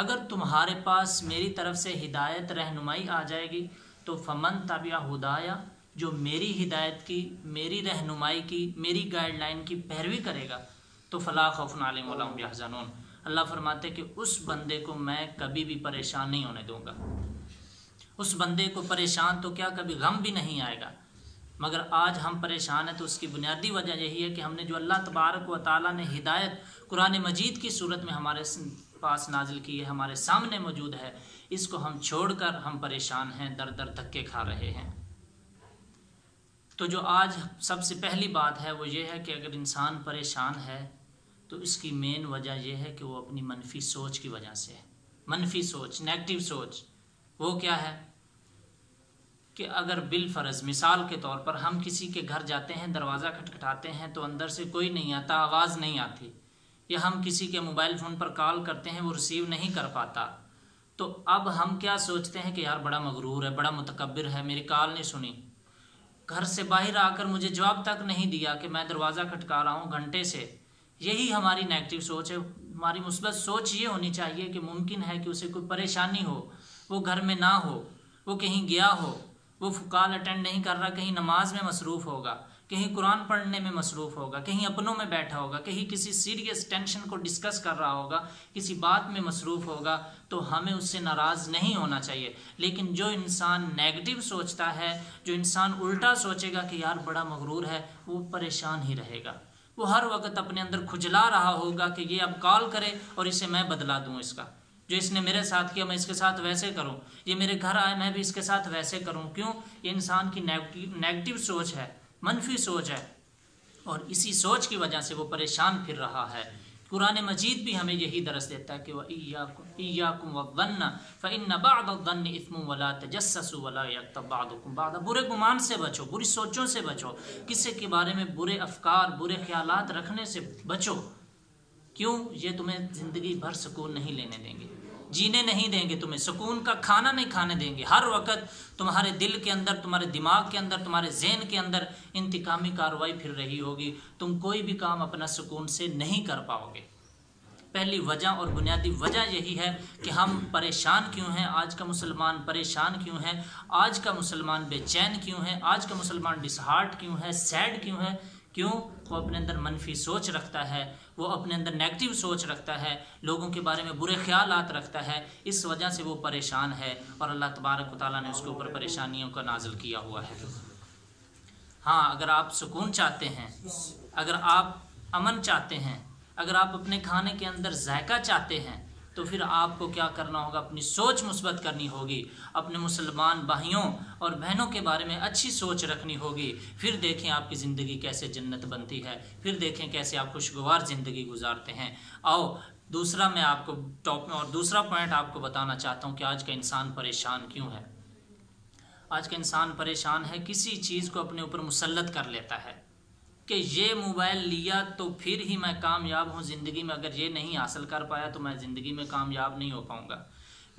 اگر تمہارے پاس میری طرف سے ہدایت رہنمائی آ جائے گی تو فمن تبع ہدایا، جو میری ہدایت کی، میری رہنمائی کی، میری گائیڈ لائن کی پیروی کرے گا تو فلا خوف علیہم ولا هم یحزنون، اللہ فرماتے کہ اس بندے کو میں کبھی بھی پریشان نہیں ہونے دوں گا. اس بندے کو پریشان تو کیا کبھی غم بھی نہیں آئے گا. مگر آج ہم پریشان ہیں تو اس کی بنیادی وجہ یہی ہے کہ ہم نے جو اللہ تبارک و تعالیٰ نے ہدایت قرآن مجید کی صورت میں ہمارے پاس نازل کی ہے، ہمارے سامنے موجود ہے، اس کو ہم چھوڑ کر ہم پریشان ہیں، در در دھکے کھا رہے ہیں. تو جو آج سب سے پہلی بات ہے وہ یہ ہے کہ اگر انسان پریشان ہے تو اس کی مین وجہ یہ ہے کہ وہ اپنی منفی سوچ کی وجہ سے ہے. منفی سوچ، نیگیٹو سوچ، وہ کیا ہے کہ اگر بالفرض مثال کے طور پر ہم کسی کے گھر جاتے ہیں، دروازہ کھٹکھٹاتے ہیں تو اندر سے کوئی نہیں آتا، آواز نہیں آتی، یا ہم کسی کے موبائل فون پر کال کرتے ہیں وہ ریسیو نہیں کر پاتا، تو اب ہم کیا سوچتے ہیں کہ یار بڑا مغرور ہے، بڑا متکبر ہے، میری کال نہیں سنی، گھر سے باہر آ کر مجھے جواب تک نہیں دیا کہ میں دروازہ کھٹکا رہا ہوں گھنٹے سے. یہی ہماری نیگیٹو سوچ ہے. ہماری مثبت سوچ یہ ہونی چاہیے کہ ممکن ہے کہ اسے کوئی پریشانی ہو، وہ گھر میں نہ ہو، وہ کہیں گیا ہو، وہ کال اٹینڈ نہیں کر رہا، کہیں نماز میں مصروف ہوگا، کہیں قرآن پڑھنے میں مصروف ہوگا، کہیں اپنوں میں بیٹھا ہوگا، کہیں کسی سیریس ٹینشن کو ڈسکس کر رہا ہوگا، کسی بات میں مصروف ہوگا، تو ہمیں اس سے ناراض نہیں ہونا چاہیے. لیکن جو انسان نیگیٹو سوچتا ہے، جو انسان الٹا سوچے گا کہ یار بڑا مغرور ہے، وہ پریشان ہی رہے گا. وہ ہر وقت اپنے اندر کھجلا رہا ہوگا کہ یہ اب کال کرے اور اسے میں بدلا دوں، اس کا جو اس نے میرے ساتھ کیا میں اس کے ساتھ ویسے کروں، یہ میرے گھر آئے میں بھی اس کے ساتھ ویسے کروں. کیوں؟ یہ انسان کی نیگیٹو سوچ ہے، منفی سوچ ہے، اور اسی سوچ کی وجہ سے وہ پریشان پھر رہا ہے. قرآن مجید بھی ہمیں یہی درس دیتا ہے کہ وَإِيَّاكُمْ وَالظَّنَّ فَإِنَّ بَعْضَ الظَّنِّ إِثْمٌ وَلَا تَجَسَّسُوا وَلَا يَغْتَبْ بَعْضُكُمْ بَعْضًا. برے گمان سے بچو، بری سوچوں سے بچو، کسی کے بارے میں برے افکار، برے خیالات رکھنے سے بچو. کیوں؟ یہ تمہیں زندگی بھر سکون نہیں لینے دیں گے، جینے نہیں دیں گے، تمہیں سکون کا کھانا نہیں کھانے دیں گے. ہر وقت تمہارے دل کے اندر، تمہارے دماغ کے اندر، تمہارے ذہن کے اندر انتقامی کارروائی پھر رہی ہوگی. تم کوئی بھی کام اپنا سکون سے نہیں کر پاؤ گے. پہلی وجہ اور بنیادی وجہ یہی ہے کہ ہم پریشان کیوں ہیں. آج کا مسلمان پریشان کیوں ہے؟ آج کا مسلمان بے چین کیوں ہے؟ آج کا مسلمان ڈس ہارٹ کیوں ہے؟ سیڈ کیوں ہے؟ کیوں؟ وہ اپنے اندر منفی سوچ رکھتا ہے، وہ اپنے اندر نیگیٹو سوچ رکھتا ہے، لوگوں کے بارے میں برے خیالات رکھتا ہے. اس وجہ سے وہ پریشان ہے اور اللہ تبارک و تعالیٰ نے اس کے اوپر پریشانیوں کا نازل کیا ہوا ہے. ہاں، اگر آپ سکون چاہتے ہیں، اگر آپ امن چاہتے ہیں، اگر آپ اپنے کھانے کے اندر ذائقہ چاہتے ہیں، تو پھر آپ کو کیا کرنا ہوگا؟ اپنی سوچ مثبت کرنی ہوگی، اپنے مسلمان بھائیوں اور بہنوں کے بارے میں اچھی سوچ رکھنی ہوگی. پھر دیکھیں آپ کی زندگی کیسے جنت بنتی ہے، پھر دیکھیں کیسے آپ خوشگوار زندگی گزارتے ہیں. آؤ دوسرا میں آپ کو دوسرا پوائنٹ آپ کو بتانا چاہتا ہوں کہ آج کا انسان پریشان کیوں ہے. آج کا انسان پریشان ہے، کسی چیز کو اپنے اوپر مسلط کر لیتا ہے کہ یہ موبائل لیا تو پھر ہی میں کامیاب ہوں زندگی میں، اگر یہ نہیں حاصل کر پایا تو میں زندگی میں کامیاب نہیں ہو پاؤں گا.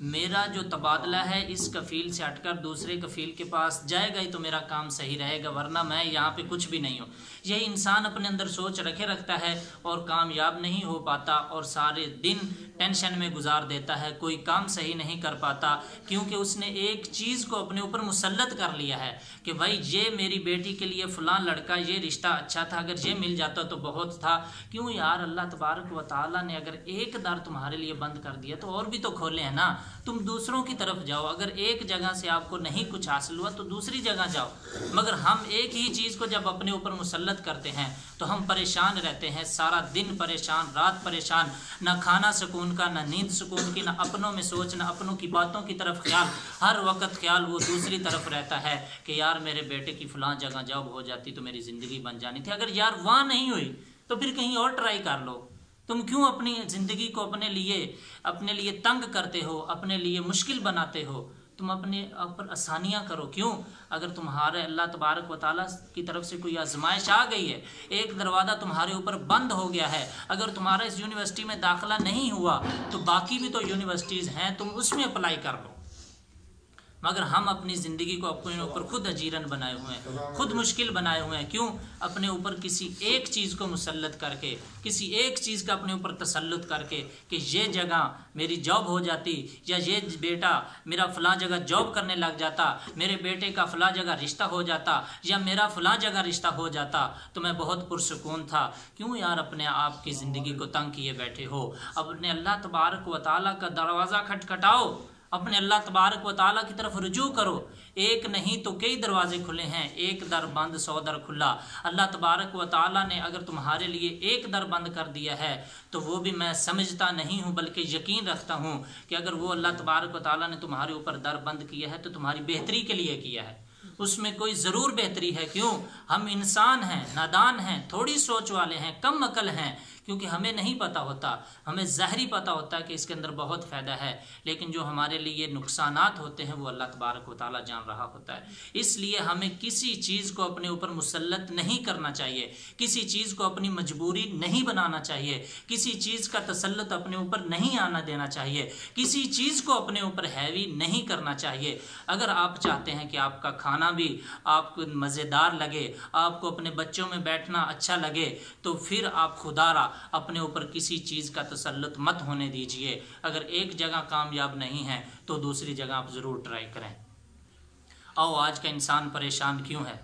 میرا جو تبادلہ ہے اس کفیل سے ہٹ کر دوسرے کفیل کے پاس جائے گا ہی تو میرا کام صحیح رہے گا، ورنہ میں یہاں پہ کچھ بھی نہیں ہوں. یہی انسان اپنے اندر سوچ رکھتا ہے اور کامیاب نہیں ہو پاتا، اور سارے دن ٹینشن میں گزار دیتا ہے، کوئی کام صحیح نہیں کر پاتا، کیونکہ اس نے ایک چیز کو اپنے اوپر مسلط کر لیا ہے کہ بھائی یہ میری بیٹی کے لیے فلاں لڑکا، یہ رشتہ اچھا تھا، اگر یہ مل جاتا تو بہت تھا. کیوں یار؟ اللہ تبارک و تعالیٰ نے اگر ایک در تمہارے لیے بند کر دیا تو اور بھی تو کھولے ہیں نا. تم دوسروں کی طرف جاؤ، اگر ایک جگہ سے آپ کو نہیں کچھ حاصل ہوا تو دوسری جگہ جاؤ. مگر ہم ایک ہی چیز کو جب اپنے اوپر مسلط کرتے ہیں تو ہم پریشان رہتے ہیں، سارا دن پریشان، رات پریشان، نہ کھانا سکون کا، نہ نیند سکون کی، نہ اپنوں میں سوچ، نہ اپنوں کی باتوں کی طرف خیال. ہر وقت خیال وہ دوسری طرف رہتا ہے کہ یار میرے بیٹے کی فلاں جگہ جاب ہو جاتی تو میری زندگی بن جانی تھی. اگر یار وہاں نہیں ہوئی تو پھر کہیں اور ٹرائی کر لو. تم کیوں اپنی زندگی کو اپنے لیے تنگ کرتے ہو، اپنے لیے مشکل بناتے ہو؟ تم اپنے اوپر آسانیاں کرو. کیوں؟ اگر تمہارے اللہ تبارک و تعالیٰ کی طرف سے کوئی آزمائش آ گئی ہے، ایک دروازہ تمہارے اوپر بند ہو گیا ہے، اگر تمہارا اس یونیورسٹی میں داخلہ نہیں ہوا تو باقی بھی تو یونیورسٹیز ہیں، تم اس میں اپلائی کر لو. مگر ہم اپنی زندگی کو اپنے اوپر خود اجیرن بنائے ہوئے ہیں، خود مشکل بنائے ہوئے ہیں۔ کیوں؟ اپنے اوپر کسی ایک چیز کو مسلط کر کے، کسی ایک چیز کا اپنے اوپر تسلط کر کے کہ یہ جگہ میری جاب ہو جاتی، یا یہ بیٹا میرا فلاں جگہ جاب کرنے لگ جاتا، میرے بیٹے کا فلاں جگہ رشتہ ہو جاتا، یا میرا فلاں جگہ رشتہ ہو جاتا تو میں بہت پرسکون تھا۔ کیوں یار اپنے آپ کی زندگی کو تنگ کیے بیٹھے ہو؟ اپنے اللہ تبارک و تعالیٰ کا دروازہ کھٹکھٹاؤ، اپنے اللہ تبارک و تعالیٰ کی طرف رجوع کرو۔ ایک نہیں تو کئی دروازے کھلے ہیں، ایک در بند 100 در کھلا۔ اللہ تبارک و تعالیٰ نے اگر تمہارے لیے ایک در بند کر دیا ہے تو وہ بھی میں سمجھتا نہیں ہوں بلکہ یقین رکھتا ہوں کہ اگر وہ اللہ تبارک و تعالیٰ نے تمہارے اوپر در بند کیا ہے تو تمہاری بہتری کے لیے کیا ہے، اس میں کوئی ضرور بہتری ہے۔ کیوں؟ ہم انسان ہیں، نادان ہیں، تھوڑی سوچ والے ہیں، کم عقل ہیں، کیونکہ ہمیں نہیں پتہ ہوتا، ہمیں ظاہری پتہ ہوتا ہے کہ اس کے اندر بہت فائدہ ہے، لیکن جو ہمارے لیے نقصانات ہوتے ہیں وہ اللہ تبارک و تعالیٰ جان رہا ہوتا ہے۔ اس لیے ہمیں کسی چیز کو اپنے اوپر مسلط نہیں کرنا چاہیے، کسی چیز کو اپنی مجبوری نہیں بنانا چاہیے، کسی چیز کا تسلط اپنے اوپر نہیں آنا دینا چاہیے، کسی چیز کو اپنے اوپر ہیوی نہیں کرنا چاہیے۔ اگر آپ چاہتے ہیں کہ آپ کا کھانا بھی آپ کو مزیدار لگے، آپ کو اپنے بچوں میں بیٹھنا اچھا لگے، تو پھر آپ خدا را اپنے اوپر کسی چیز کا تسلط مت ہونے دیجئے۔ اگر ایک جگہ کامیاب نہیں ہے تو دوسری جگہ آپ ضرور ٹرائی کریں۔ آج کا انسان پریشان کیوں ہے؟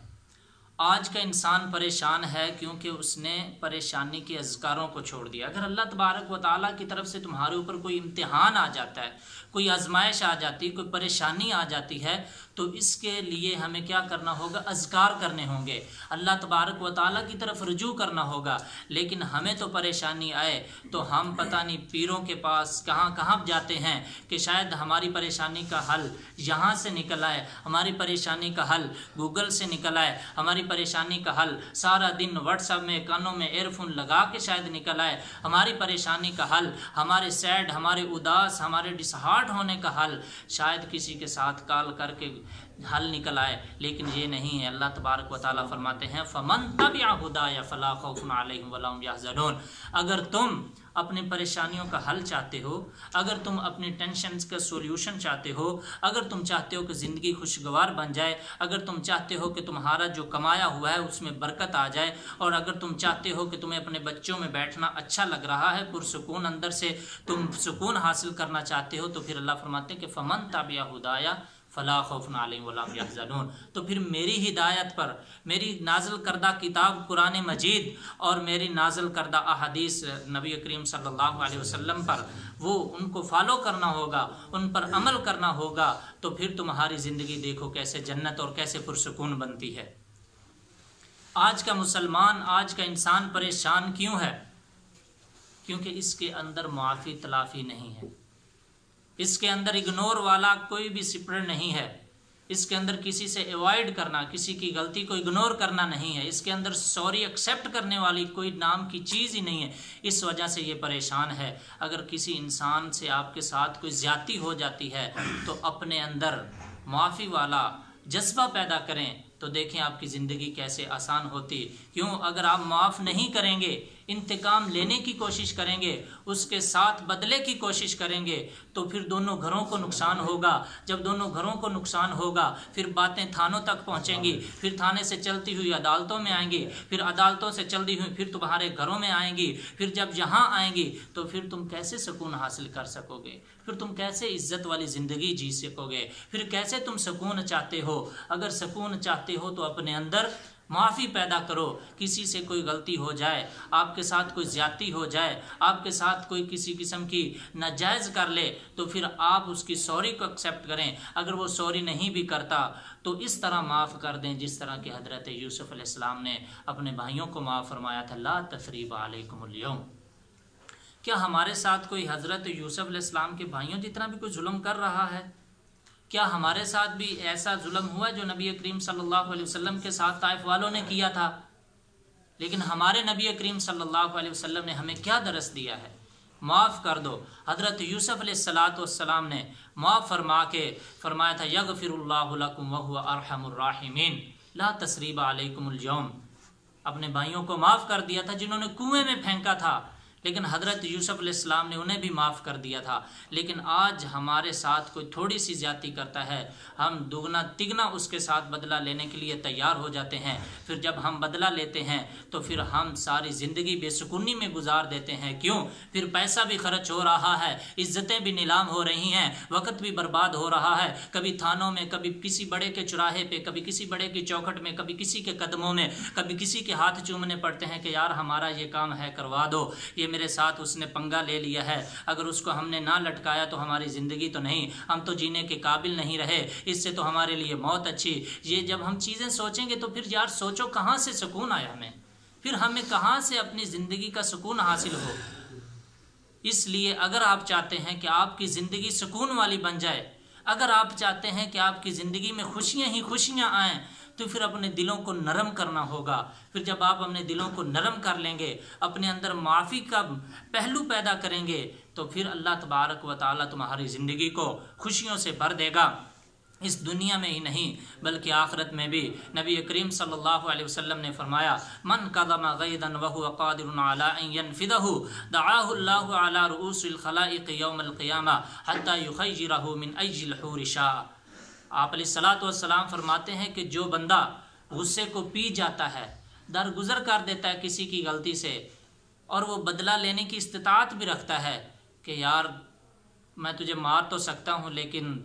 آج کا انسان پریشان ہے کیونکہ اس نے پریشانی کے اذکاروں کو چھوڑ دیا۔ اگر اللہ تبارک و تعالیٰ کی طرف سے تمہارے اوپر کوئی امتحان آ جاتا ہے، کوئی آزمائش آ جاتی، کوئی پریشانی آ جاتی ہے، تو اس کے لیے ہمیں کیا کرنا ہوگا؟ اذکار کرنے ہوں گے، اللہ تبارک و تعالیٰ کی طرف رجوع کرنا ہوگا۔ لیکن ہمیں تو پریشانی آئے تو ہم پتہ نہیں پیروں کے پاس کہاں کہاں جاتے ہیں کہ شاید ہماری پریشانی کا حل یہاں سے نکل آئے، ہماری پریشانی کا حل گوگل سے نکل آئے، ہماری پریشانی کا حل سارا دن واٹس ایپ میں کانوں میں ایئر فون لگا کے شاید نکل آئے، ہماری پریشانی کا حل، ہمارے سیڈ، ہمارے اداس، ہمارے ڈس ہارٹ ہونے کا حل شاید کسی کے ساتھ کال کر کے حل نکل آئے، لیکن یہ نہیں ہے۔ اللہ تبارک و تعالیٰ فرماتے ہیں فَمَن تَبِعَ هُدَايَ فَلَا خَوْفٌ عَلَيْهِمْ وَلَا هُمْ يَحْزَنُونَ۔ اگر تم اپنی پریشانیوں کا حل چاہتے ہو، اگر تم اپنی ٹینشنز کا سولوشن چاہتے ہو، اگر تم چاہتے ہو کہ زندگی خوشگوار بن جائے، اگر تم چاہتے ہو کہ تمہارا جو کمایا ہوا ہے اس میں برکت آ جائے، اور اگر تم چاہتے ہو کہ تمہیں اپنے بچوں میں بیٹھنا اچھا لگ رہا ہے، پرسکون اندر سے تم سکون حاصل کرنا چاہتے ہو، تو پھر اللہ فرماتے ہیں کہ فَمَن تَبِعَ هُدَايَ فلا خوف علیہم ولا هم یحزنون۔ تو پھر میری ہدایت پر، میری نازل کردہ کتاب قرآن مجید اور میری نازل کردہ احادیث نبی کریم صلی اللہ علیہ وسلم پر وہ ان کو فالو کرنا ہوگا، ان پر عمل کرنا ہوگا، تو پھر تمہاری زندگی دیکھو کیسے جنت اور کیسے پرسکون بنتی ہے۔ آج کا مسلمان، آج کا انسان پریشان کیوں ہے؟ کیونکہ اس کے اندر معافی تلافی نہیں ہے، اس کے اندر اگنور والا کوئی بھی سپرٹ نہیں ہے، اس کے اندر کسی سے ایوائڈ کرنا، کسی کی غلطی کو اگنور کرنا نہیں ہے، اس کے اندر سوری ایکسیپٹ کرنے والی کوئی نام کی چیز ہی نہیں ہے۔ اس وجہ سے یہ پریشان ہے۔ اگر کسی انسان سے آپ کے ساتھ کوئی زیادتی ہو جاتی ہے تو اپنے اندر معافی والا جذبہ پیدا کریں، تو دیکھیں آپ کی زندگی کیسے آسان ہوتی۔ کیوں؟ اگر آپ معاف نہیں کریں گے، انتقام لینے کی کوشش کریں گے، اس کے ساتھ بدلے کی کوشش کریں گے، تو پھر دونوں گھروں کو نقصان ہوگا۔ جب دونوں گھروں کو نقصان ہوگا پھر باتیں تھانوں تک پہنچیں گی، پھر تھانے سے چلتی ہوئی عدالتوں میں آئیں گی، پھر عدالتوں سے چلتی ہوئی پھر تمہارے گھروں میں آئیں گی، پھر جب یہاں آئیں گی تو پھر تم کیسے سکون حاصل کر سکو گے؟ پھر تم کیسے عزت والی زندگی جی سکو گے؟ پھر کیسے تم سکون چاہتے ہو؟ اگر سکون چاہتے ہو تو اپنے اندر معافی پیدا کرو۔ کسی سے کوئی غلطی ہو جائے، آپ کے ساتھ کوئی زیادتی ہو جائے، آپ کے ساتھ کوئی کسی قسم کی ناجائز کر لے، تو پھر آپ اس کی سوری کو ایکسیپٹ کریں۔ اگر وہ سوری نہیں بھی کرتا تو اس طرح معاف کر دیں جس طرح کہ حضرت یوسف علیہ السلام نے اپنے بھائیوں کو معاف فرمایا تھا، لا تثریب علیکم اليوم۔ کیا ہمارے ساتھ کوئی حضرت یوسف علیہ السلام کے بھائیوں جتنا بھی کوئی ظلم کر رہا ہے؟ کیا ہمارے ساتھ بھی ایسا ظلم ہوا جو نبی کریم صلی اللہ علیہ وسلم کے ساتھ طائف والوں نے کیا تھا؟ لیکن ہمارے نبی کریم صلی اللہ علیہ وسلم نے ہمیں کیا درس دیا ہے؟ معاف کر دو۔ حضرت یوسف علیہ السلام نے معاف فرما کے فرمایا تھا یغفر اللہ لکم وہو ارحم الراحمین، لا تثریب علیکم اليوم۔ اپنے بھائیوں کو معاف کر دیا تھا جنہوں نے کنویں میں پھینکا تھا، لیکن حضرت یوسف علیہ السلام نے انہیں بھی معاف کر دیا تھا۔ لیکن آج ہمارے ساتھ کوئی تھوڑی سی زیادتی کرتا ہے، ہم دگنا تگنا اس کے ساتھ بدلہ لینے کے لیے تیار ہو جاتے ہیں۔ پھر جب ہم بدلہ لیتے ہیں تو پھر ہم ساری زندگی بے سکونی میں گزار دیتے ہیں۔ کیوں؟ پھر پیسہ بھی خرچ ہو رہا ہے، عزتیں بھی نیلام ہو رہی ہیں، وقت بھی برباد ہو رہا ہے، کبھی تھانوں میں، کبھی کسی بڑے کے چوراہے پہ، کبھی کسی بڑے کی چوکھٹ میں، کبھی کسی کے قدموں میں، کبھی کسی کے ہاتھ چومنے پڑتے ہیں کہ یار ہمارا یہ کام ہے کروا دو، یہ میرے ساتھ اس نے پنگا لے لیا ہے، اگر اس کو ہم نے نہ لٹکایا تو ہماری زندگی تو نہیں، ہم تو جینے کے قابل نہیں رہے، اس سے تو ہمارے لیے موت اچھی۔ یہ جب ہم چیزیں سوچیں گے تو پھر یار سوچو کہاں سے سکون آیا ہمیں، پھر ہمیں کہاں سے اپنی زندگی کا سکون حاصل ہو۔ اس لیے اگر آپ چاہتے ہیں کہ آپ کی زندگی سکون والی بن جائے، اگر آپ چاہتے ہیں کہ آپ کی زندگی میں خوشیاں ہی خوشیاں آئیں، تو پھر اپنے دلوں کو نرم کرنا ہوگا۔ پھر جب آپ اپنے دلوں کو نرم کر لیں گے، اپنے اندر معافی کا پہلو پیدا کریں گے، تو پھر اللہ تبارک و تعالیٰ تمہاری زندگی کو خوشیوں سے بھر دے گا، اس دنیا میں ہی نہیں بلکہ آخرت میں بھی۔ نبی کریم صلی اللہ علیہ وسلم نے فرمایا من کظم غیظا وهو قادر على ان ينفذه دعاه الله على رؤوس الخلائق يوم القيامة حتى يخيره من اي الحور شاء۔ آپ علیہ الصلوۃ والسلام فرماتے ہیں کہ جو بندہ غصے کو پی جاتا ہے، درگزر کر دیتا ہے کسی کی غلطی سے، اور وہ بدلہ لینے کی استطاعت بھی رکھتا ہے کہ یار میں تجھے مار تو سکتا ہوں لیکن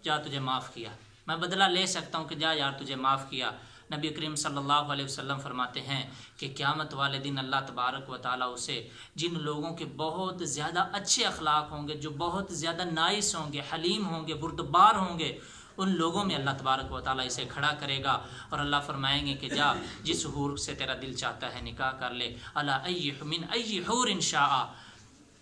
جا تجھے معاف کیا، میں بدلہ لے سکتا ہوں کہ جا یار تجھے معاف کیا۔ نبی کریم صلی اللہ علیہ وسلم فرماتے ہیں کہ قیامت والے دن اللہ تبارک و تعالیٰ اسے جن لوگوں کے بہت زیادہ اچھے اخلاق ہوں گے، جو بہت زیادہ نائس ہوں گے، حلیم ہوں گے، بردبار ہوں گے، ان لوگوں میں اللہ تبارک و تعالیٰ اسے کھڑا کرے گا، اور اللہ فرمائیں گے کہ جا جس حور سے تیرا دل چاہتا ہے نکاح کر لے، الا ای من ای حور شاء،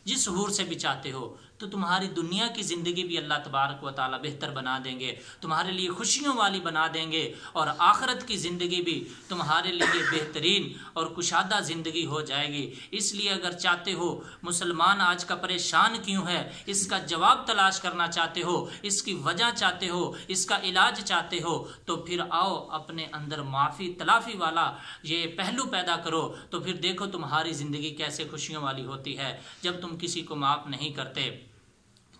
جس حور سے بھی چاہتے ہو۔ تو تمہاری دنیا کی زندگی بھی اللہ تبارک و تعالیٰ بہتر بنا دیں گے، تمہارے لیے خوشیوں والی بنا دیں گے، اور آخرت کی زندگی بھی تمہارے لیے بہترین اور کشادہ زندگی ہو جائے گی۔ اس لیے اگر چاہتے ہو مسلمان آج کا پریشان کیوں ہے، اس کا جواب تلاش کرنا چاہتے ہو، اس کی وجہ چاہتے ہو، اس کا علاج چاہتے ہو، تو پھر آؤ اپنے اندر معافی تلافی والا یہ پہلو پیدا کرو، تو پھر دیکھو تمہاری زندگی کیسے خوشیوں والی ہوتی ہے۔ جب تم کسی کو معاف نہیں کرتے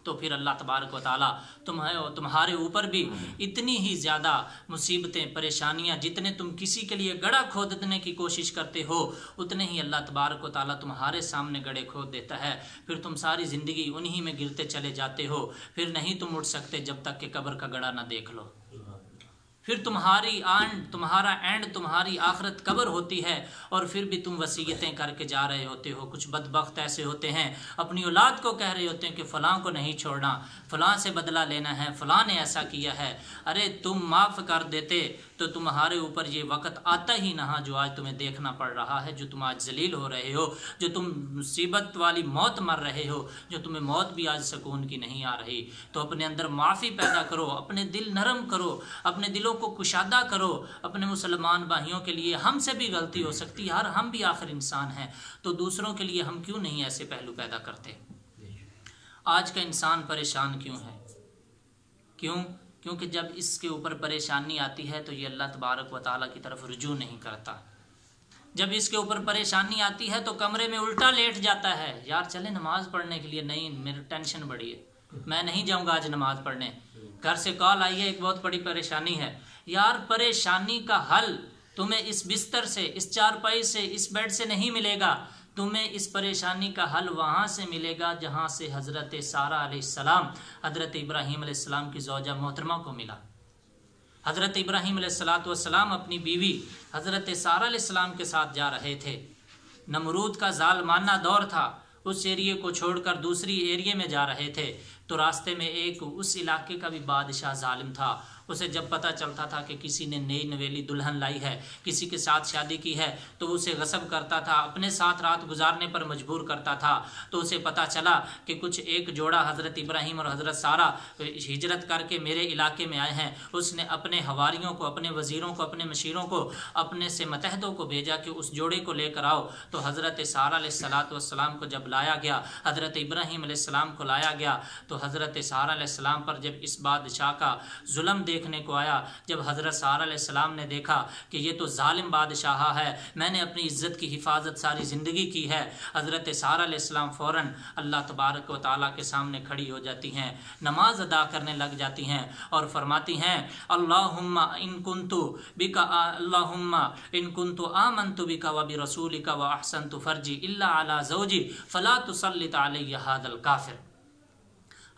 تو پھر اللہ تبارک و تعالیٰ تمہارے اوپر بھی اتنی ہی زیادہ مصیبتیں، پریشانیاں، جتنے تم کسی کے لیے گڑھا کھودنے کی کوشش کرتے ہو، اتنے ہی اللہ تبارک و تعالیٰ تمہارے سامنے گڑھے کھود دیتا ہے۔ پھر تم ساری زندگی انہی میں گرتے چلے جاتے ہو، پھر نہیں تم اٹھ سکتے جب تک کہ قبر کا گڑھا نہ دیکھ لو۔ پھر تمہارا اینڈ تمہاری آخرت قبر ہوتی ہے، اور پھر بھی تم وصیتیں کر کے جا رہے ہوتے ہو۔ کچھ بدبخت ایسے ہوتے ہیں اپنی اولاد کو کہہ رہے ہوتے ہیں کہ فلاں کو نہیں چھوڑنا، فلاں سے بدلہ لینا ہے، فلاں نے ایسا کیا ہے۔ ارے تم معاف کر دیتے تو تمہارے اوپر یہ وقت آتا ہی نہ جو آج تمہیں دیکھنا پڑ رہا ہے، جو تم آج ذلیل ہو رہے ہو، جو تم مصیبت والی موت مر رہے ہو، جو تمہیں موت بھی آج سکون کی نہیں آ رہی۔ تو اپنے اندر معافی پیدا کرو، اپنے دل نرم کرو، اپنے دلوں کو کشادہ کرو۔ اپنے مسلمان بھائیوں کے لیے ہم سے بھی غلطی ہو سکتی ہے، یار ہم بھی آخر انسان ہیں، تو دوسروں کے لیے ہم کیوں نہیں ایسے پہلو پیدا کرتے۔ آج کا انسان پریشان کیوں ہے؟ کیونکہ جب اس کے اوپر پریشانی آتی ہے تو یہ اللہ تبارک و تعالیٰ کی طرف رجوع نہیں کرتا۔ جب اس کے اوپر پریشانی آتی ہے تو کمرے میں الٹا لیٹ جاتا ہے، یار چلے نماز پڑھنے کے لیے، نہیں میری ٹینشن بڑی ہے، میں نہیں جاؤں گا آج نماز پڑھنے، گھر سے کال آئی ہے ایک بہت بڑی پریشانی ہے۔ یار پریشانی کا حل تمہیں اس بستر سے، اس چارپائی سے، اس بیڈ سے نہیں ملے گا، تمہیں اس پریشانی کا حل وہاں سے ملے گا جہاں سے حضرت سارہ علیہ السلام، حضرت ابراہیم علیہ السلام کی زوجہ محترمہ کو ملا۔ حضرت ابراہیم علیہ السلام اپنی بیوی حضرت سارہ علیہ السلام کے ساتھ جا رہے تھے۔ نمرود کا ظالمانہ دور تھا، اس ایریے کو چھوڑ کر دوسری ایریے میں جا رہے تھے، تو راستے میں ایک اس علاقے کا بھی بادشاہ ظالم تھا۔ اسے جب پتہ چلتا تھا کہ کسی نے نئی نویلی دلہن لائی ہے، کسی کے ساتھ شادی کی ہے، تو اسے غصب کرتا تھا، اپنے ساتھ رات گزارنے پر مجبور کرتا تھا۔ تو اسے پتہ چلا کہ کچھ ایک جوڑا حضرت ابراہیم اور حضرت سارہ ہجرت کر کے میرے علاقے میں آئے ہیں۔ اس نے اپنے حواریوں کو، اپنے وزیروں کو، اپنے مشیروں کو، اپنے سے متحدوں کو بھیجا کہ اس جوڑے کو لے کر آؤ۔ تو حضرت سارہ علیہ السلام کو جب لایا گیا، حضرت ابراہیم علیہ السلام کو لایا گیا، تو حضرت سارہ علیہ السلام پر جب اس بادشاہ کا ظلم دیکھنے کو آیا جب حضرت سارہ علیہ السلام نے دیکھا کہ یہ تو ظالم بادشاہ ہے، میں نے اپنی عزت کی حفاظت ساری زندگی کی ہے، حضرت سارہ علیہ السلام فوراً اللہ تبارک و تعالیٰ کے سامنے کھڑی ہو جاتی ہیں، نماز ادا کرنے لگ جاتی ہیں اور فرماتی ہیں اللہم ان کنتو بکا اللہم ان کنتو آمنت بکا و برسولک و احسنت فرجی الا علی زوجی فلا تسلط علی ھذا الکافر۔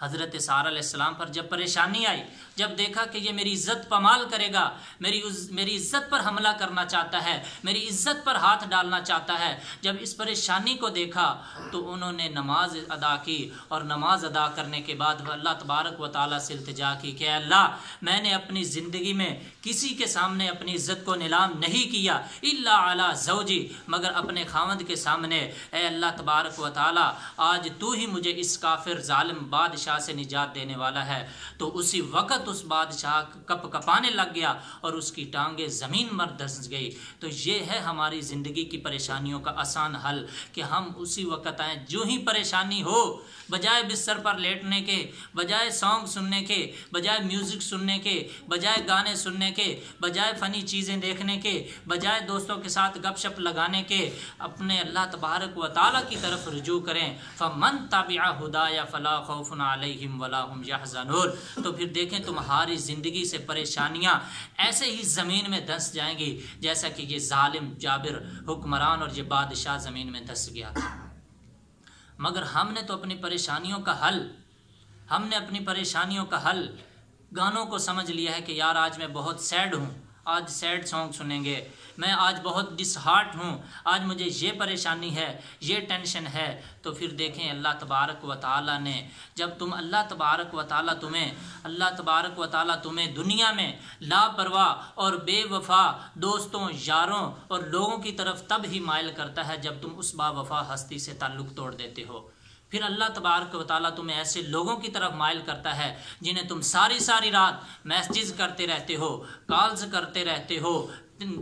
حضرت سارہ علیہ السلام پر جب پریشانی آئی، جب دیکھا کہ یہ میری عزت پامال کرے گا، میری عزت پر حملہ کرنا چاہتا ہے، میری عزت پر ہاتھ ڈالنا چاہتا ہے، جب اس پریشانی کو دیکھا تو انہوں نے نماز ادا کی، اور نماز ادا کرنے کے بعد اللہ تبارک و تعالیٰ سے التجا کی کہ اے اللہ میں نے اپنی زندگی میں کسی کے سامنے اپنی عزت کو نیلام نہیں کیا الا علی زوجی، مگر اپنے خاوند کے سامنے۔ اے اللہ تبارک و تعالیٰ آج تو ہی مجھے اس کافر ظالم بادشاہ سے نجات دینے والا ہے۔ تو اسی وقت اس بادشاہ کپ کپانے لگ گیا اور اس کی ٹانگیں زمین پر دھنس گئی۔ تو یہ ہے ہماری زندگی کی پریشانیوں کا آسان حل کہ ہم اسی وقت آئیں جو ہی پریشانی ہو، بجائے بستر پر لیٹنے کے، بجائے سانگ سننے کے، بجائے میوزک سننے کے، بجائے گانے سننے کے، بجائے فنی چیزیں دیکھنے کے، بجائے دوستوں کے ساتھ گپ شپ لگانے کے، اپنے اللہ تبارک و تعالیٰ کی طرف رجوع کریں۔ فمن تبع ہدایا فلا خوف علیہم ولا ہم یحزنون۔ تو پھر دیکھیں تمہاری زندگی سے پریشانیاں ایسے ہی زمین میں دھنس جائیں گی جیسا کہ یہ ظالم جابر حکمران اور یہ بادشاہ زمین میں دھس گیا تھا۔ مگر ہم نے تو اپنی پریشانیوں کا حل گانوں کو سمجھ لیا ہے کہ یار آج میں بہت سیڈ ہوں، آج سیڈ سانگ سنیں گے، میں آج بہت ڈس ہارٹ ہوں، آج مجھے یہ پریشانی ہے، یہ ٹینشن ہے۔ تو پھر دیکھیں اللہ تبارک و تعالیٰ نے جب اللہ تبارک و تعالیٰ تمہیں دنیا میں لاپرواہ اور بے وفا دوستوں، یاروں اور لوگوں کی طرف تب ہی مائل کرتا ہے جب تم اس با وفا ہستی سے تعلق توڑ دیتے ہو۔ پھر اللہ تبارک و تعالیٰ تمہیں ایسے لوگوں کی طرف مائل کرتا ہے جنہیں تم ساری رات میسیجز کرتے رہتے ہو، کالز کرتے رہتے ہو،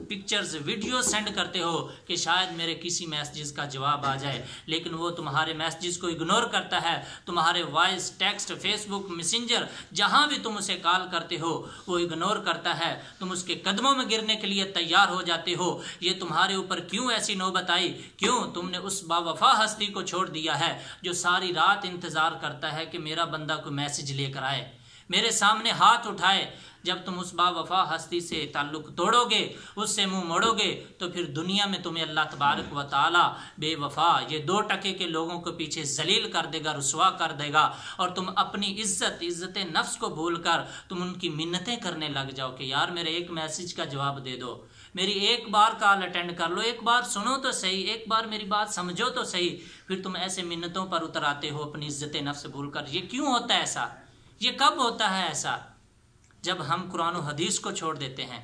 پکچرز ویڈیو سینڈ کرتے ہو کہ شاید میرے کسی میسیجز کا جواب آ جائے، لیکن وہ تمہارے میسیجز کو اگنور کرتا ہے، تمہارے وائس، ٹیکسٹ، فیس بک، میسنجر جہاں بھی تم اسے کال کرتے ہو وہ اگنور کرتا ہے، تم اس کے قدموں میں گرنے کے لیے تیار ہو جاتے ہو۔ یہ تمہارے اوپر کیوں ایسی نوبت آئی؟ کیوں تم نے اس با وفا ہستی کو چھوڑ دیا ہے جو ساری رات انتظار کرتا ہے کہ میرا بندہ کوئی میسیج لے کر آئے، میرے سامنے ہاتھ اٹھائے۔ جب تم اس با وفا ہستی سے تعلق توڑو گے، اس سے منہ موڑو گے، تو پھر دنیا میں تمہیں اللہ تبارک و تعالیٰ بے وفا یہ 2 ٹکے کے لوگوں کو پیچھے ذلیل کر دے گا، رسوا کر دے گا، اور تم اپنی عزت نفس کو بھول کر تم ان کی منتیں کرنے لگ جاؤ کہ یار میرے ایک میسیج کا جواب دے دو، میری ایک بار کال اٹینڈ کر لو، ایک بار سنو تو صحیح، ایک بار میری بات سمجھو تو صحیح۔ پھر تم ایسے منتوں پر اتر آتے ہو اپنی عزت نفس بھول کر۔ یہ کیوں ہوتا ہے ایسا؟ یہ کب ہوتا ہے ایسا؟ جب ہم قرآن و حدیث کو چھوڑ دیتے ہیں،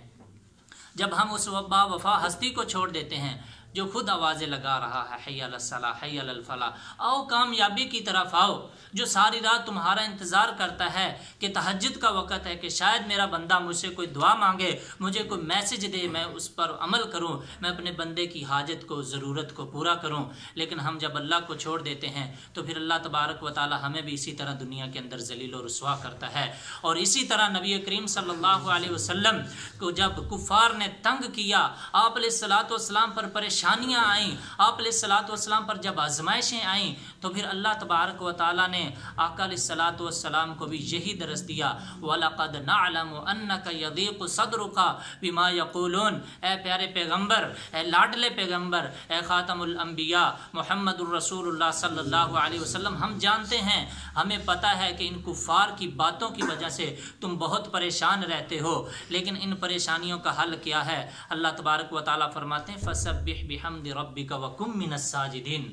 جب ہم اس با وفا ہستی کو چھوڑ دیتے ہیں جو خود آوازیں لگا رہا ہے حی علی الصلاح، حی علی الفلاح، آؤ کامیابی کی طرف آؤ، جو ساری رات تمہارا انتظار کرتا ہے کہ تہجد کا وقت ہے کہ شاید میرا بندہ مجھ سے کوئی دعا مانگے، مجھے کوئی میسج دے، میں اس پر عمل کروں، میں اپنے بندے کی حاجت کو، ضرورت کو پورا کروں۔ لیکن ہم جب اللہ کو چھوڑ دیتے ہیں تو پھر اللہ تبارک و تعالی ہمیں بھی اسی طرح دنیا کے اندر ذلیل و رسوا کرتا ہے۔ اور اسی طرح نبی کریم صلی اللہ علیہ وسلم کو جب کفار نے تنگ کیا، آپ علیہ الصلوۃ والسلام پر پریشانیاں آئیں، آپ علیہ الصلوۃ والسلام پر جب آزمائشیں آئیں، تو پھر اللہ تبارک و تعالیٰ نے آقا علیہ الصلوۃ والسلام کو بھی یہی درس دیا، وَلَقَدْ نَعْلَمُ أَنَّكَ يَضِيقُ صَدْرُكَ بِمَا يَقُولُونَ۔ اے پیارے پیغمبر، اے لاڈلے پیغمبر، اے خاتم الانبیاء محمد الرسول اللہ صلی اللہ علیہ وسلم، ہم جانتے ہیں، ہمیں پتہ ہے کہ ان کفار کی باتوں کی وجہ سے تم بہت پریشان رہتے ہو، لیکن ان پریشانیوں کا حل کیا ہے؟ اللہ تبارک و تعالیٰ فرماتے ہیں فَسَبِّحْ بِحَمْدِ رَبِّكَ وَكُن مِّنَ السَّاجِدِينَ۔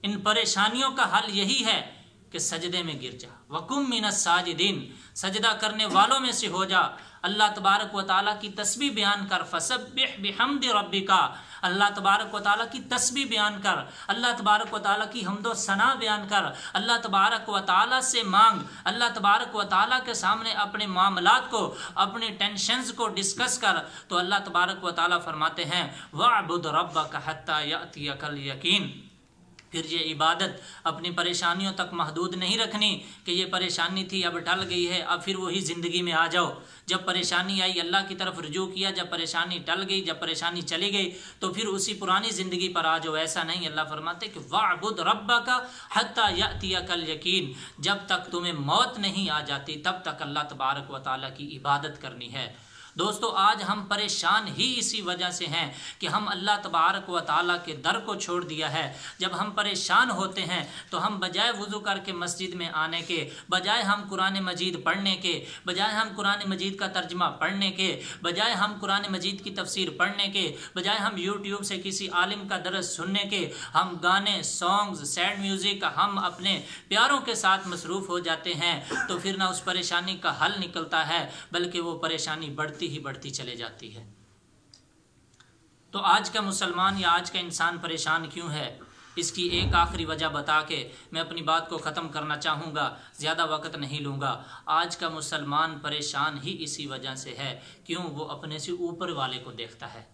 ان پریشانیوں کا حل یہی ہے کہ سجدے میں گر جا، وَكُن مِّنَ السَّاجِدِينَ، سجدہ کرنے والوں میں سے ہو جا، اللہ تبارک و تعالیٰ کی تسبیح بیان کر، فَسَبِّحْ بِحَمْدِ رَبِّكَ، اللہ تبارک و تعالیٰ کی تسبیح بیان کر، اللہ تبارک و تعالیٰ کی حمد و ثنا بیان کر، اللہ تبارک و تعالیٰ سے مانگ، اللہ تبارک و تعالیٰ کے سامنے اپنے معاملات کو، اپنے ٹینشنز کو ڈسکس کر۔ تو اللہ تبارک و تعالیٰ فرماتے ہیں وَاعْبُدْ رَبَّكَ حَتَّى يَأْتِيَكَ الْيَقِينُ۔ پھر یہ عبادت اپنی پریشانیوں تک محدود نہیں رکھنی کہ یہ پریشانی تھی اب ٹل گئی ہے اب پھر وہی زندگی میں آ جاؤ. جب پریشانی آئی اللہ کی طرف رجوع کیا, جب پریشانی ٹل گئی, جب پریشانی چلی گئی تو پھر اسی پرانی زندگی پر آ جاؤ. ایسا نہیں, اللہ فرماتے کہ وَاعْبُدْ رَبَّكَ حَتَّى يَأْتِيَكَ الْيَقِينُ, جب تک تمہیں موت نہیں آ جاتی تب تک اللہ تبارک و تعالیٰ کی عبادت کرنی ہے. دوستو آج ہم پریشان ہی اسی وجہ سے ہیں کہ ہم اللہ تبارک و تعالیٰ کے در کو چھوڑ دیا ہے. جب ہم پریشان ہوتے ہیں تو ہم بجائے وضو کر کے مسجد میں آنے کے, بجائے ہم قرآن مجید پڑھنے کے, بجائے ہم قرآن مجید کا ترجمہ پڑھنے کے, بجائے ہم قرآن مجید کی تفسیر پڑھنے کے, بجائے ہم یوٹیوب سے کسی عالم کا درس سننے کے, ہم گانے, سانگز, سیڈ میوزک, ہم اپنے پیاروں کے ساتھ مصروف ہو جاتے ہیں. تو پھر نہ اس پریشانی کا حل نکلتا ہے بلکہ وہ پریشانی بڑھتی چلے جاتی ہے. تو آج کا مسلمان یا آج کا انسان پریشان کیوں ہے, اس کی ایک آخری وجہ بتا کے میں اپنی بات کو ختم کرنا چاہوں گا, زیادہ وقت نہیں لوں گا. آج کا مسلمان پریشان ہی اسی وجہ سے ہے کیوں, وہ اپنے سے اوپر والے کو دیکھتا ہے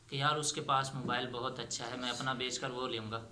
کہ یار اس کے پاس موبائل بہت اچھا ہے, میں اپنا بیچ کر وہ لوں گا.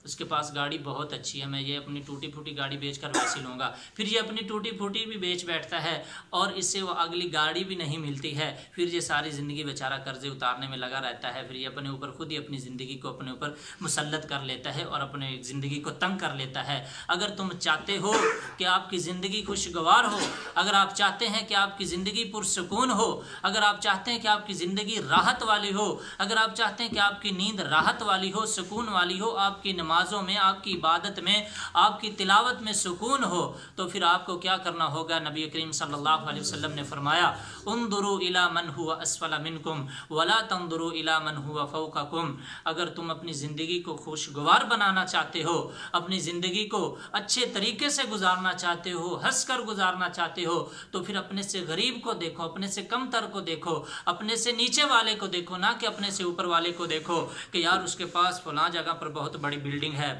اس کے پاس گاڑی بہت اچھی ہے, میں یہ اپنی ٹوٹی پھوٹی گاڑی بیچ کر ویسی لوں گا. پھر یہ اپنی ٹوٹی پھوٹی بھی بیچ بیٹھتا ہے اور اس سے وہ اگلی گاڑی بھی نہیں ملتی ہے. پھر یہ ساری زندگی بیچارہ قرضے اتارنے میں لگا رہتا ہے. پھر یہ اپنے اوپر خود ہی اپنی زندگی کو اپنے اوپر مسلط کر لیتا ہے اور اپنے زندگی کو تنگ کر لیتا ہے. اگر تم چاہتے ہو کہ آپ کی زندگی خوشگوار ہو, اگر آپ چاہتے ہیں کہ آپ کی زندگی پرسکون ہو, اگر آپ چاہتے ہیں کہ آپ کی زندگی راحت والی ہو, اگر آپ چاہتے ہیں کہ آپ کی نیند راحت والی ہو, سکون والی ہو, آپ کی نمازوں میں, آپ کی عبادت میں, آپ کی تلاوت میں سکون ہو, تو پھر آپ کو کیا کرنا ہوگا. نبی کریم صلی اللہ علیہ وسلم نے فرمایا انظروا الی من هو اسفل منکم ولا تنظروا الی من هو فوقکم. اگر تم اپنی زندگی کو خوشگوار بنانا چاہتے ہو, اپنی زندگی کو اچھے طریقے سے گزارنا چاہتے ہو, ہنس کر گزارنا چاہتے ہو, تو پھر اپنے سے غریب کو دیکھو, اپنے سے کم تر کو دیکھو, اپنے سے نیچے والے کو دیکھو, نہ کہ اپنے سے اوپر والے کو دیکھو کہ یار اس کے پاس فلاں جگہ پر بہت بڑی بلڈنگ ہے,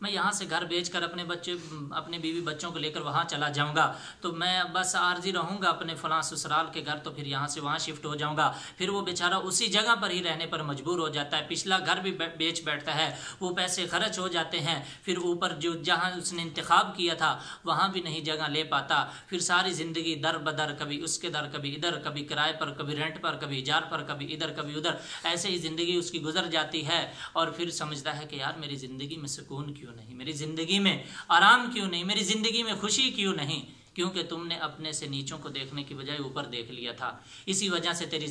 میں یہاں سے گھر بیچ کر اپنے بیوی بچوں کو لے کر وہاں چلا جاؤں گا, تو میں بس عارضی رہوں گا اپنے فلاں سسرال کے گھر, تو پھر یہاں سے وہاں شفٹ ہو جاؤں گا. پھر وہ بیچارہ اسی جگہ پر ہی رہنے پر مجبور ہو جاتا ہے, پچھلا گھر بھی بیچ بیٹھتا ہے, وہ پیسے خرچ ہو جاتے ہیں, پھر اوپر جو جہاں اس نے انتخاب کیا تھا وہاں بھی نہیں جگہ لے پاتا. پھر ساری زندگی در بدر, کبھی اس کے در, کبھی ادھر, کبھی کرائے پر, کبھی رینٹ پر, کبھی اجار پر, کبھی ادھر کبھی ادھر, ایسے ہی زندگی اس کی گزر جاتی ہے. اور پھر سمجھتا ہے کہ یار میری زندگی میں سکون کیوں نہیں, میری زندگی میں آرام کیوں نہیں, میری زندگی میں خوشی کیوں نہیں, کیونکہ تم نے اپنے سے نیچوں کو دیکھنے کی بجائے اوپر دیکھ لیا تھا. اسی وجہ سے تیری